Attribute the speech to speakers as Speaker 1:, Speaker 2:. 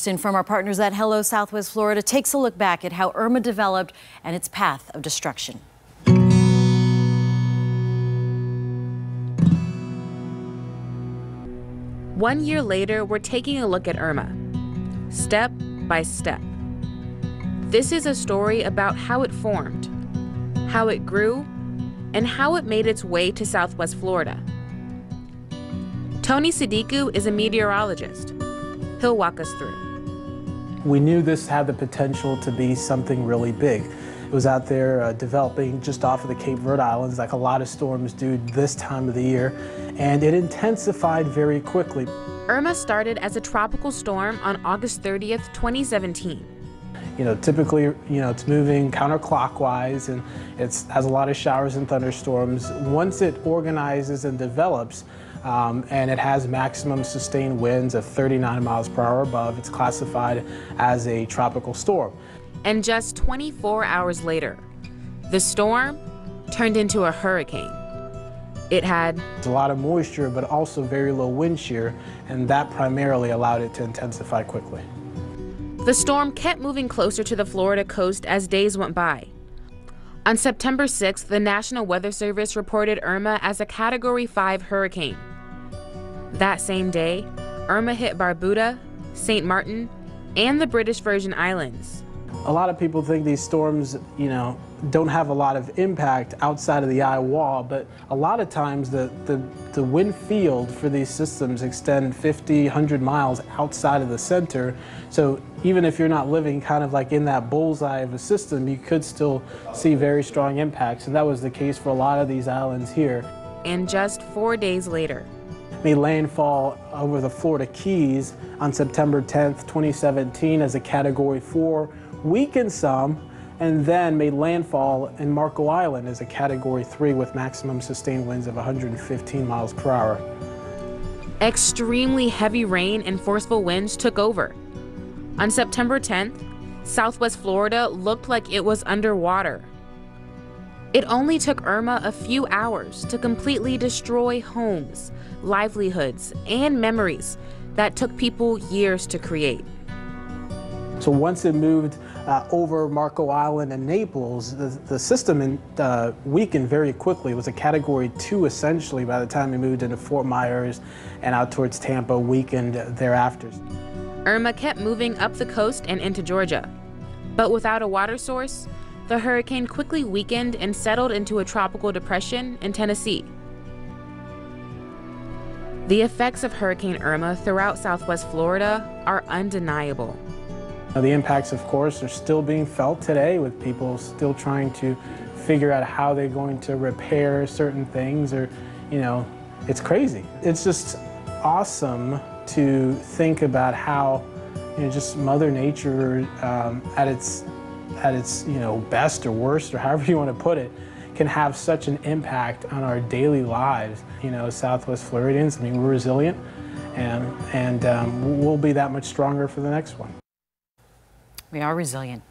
Speaker 1: Justin from our partners at Hello Southwest Florida takes a look back at how Irma developed and its path of destruction.
Speaker 2: 1 year later, we're taking a look at Irma, step by step. This is a story about how it formed, how it grew, and how it made its way to Southwest Florida. Tony Sadiku is a meteorologist. He'll walk us through.
Speaker 3: We knew this had the potential to be something really big. It was out there developing just off of the Cape Verde Islands, like a lot of storms do this time of the year, and it intensified very quickly.
Speaker 2: Irma started as a tropical storm on August 30th, 2017.
Speaker 3: Typically, it's moving counterclockwise and it has a lot of showers and thunderstorms. Once it organizes and develops, and it has maximum sustained winds of 39 miles per hour above, it's classified as a tropical storm.
Speaker 2: And just 24 hours later, the storm turned into a hurricane. It had
Speaker 3: a lot of moisture, but also very low wind shear, and that primarily allowed it to intensify quickly.
Speaker 2: The storm kept moving closer to the Florida coast as days went by. On September 6th, the National Weather Service reported Irma as a Category 5 hurricane. That same day, Irma hit Barbuda, St. Martin, and the British Virgin Islands.
Speaker 3: A lot of people think these storms, don't have a lot of impact outside of the eye wall, but a lot of times the wind field for these systems extend 50, 100 miles outside of the center. So even if you're not living kind of like in that bullseye of a system, you could still see very strong impacts. And that was the case for a lot of these islands here.
Speaker 2: And just 4 days later,
Speaker 3: made landfall over the Florida Keys on September 10th, 2017 as a Category 4, weakened some, and then made landfall in Marco Island as a Category 3 with maximum sustained winds of 115 miles per hour.
Speaker 2: Extremely heavy rain and forceful winds took over. On September 10th, Southwest Florida looked like it was underwater. It only took Irma a few hours to completely destroy homes, livelihoods, and memories that took people years to create.
Speaker 3: So once it moved over Marco Island and Naples, the system weakened very quickly. It was a Category 2 essentially by the time it moved into Fort Myers and out towards Tampa, weakened thereafter.
Speaker 2: Irma kept moving up the coast and into Georgia. But without a water source, the hurricane quickly weakened and settled into a tropical depression in Tennessee. The effects of Hurricane Irma throughout Southwest Florida are undeniable.
Speaker 3: The impacts, of course, are still being felt today, with people still trying to figure out how they're going to repair certain things, or, it's crazy. It's just awesome to think about how, just Mother Nature at its best or worst, or however you want to put it, can have such an impact on our daily lives. Southwest Floridians, we're resilient, and we'll be that much stronger for the next one.
Speaker 1: We are resilient.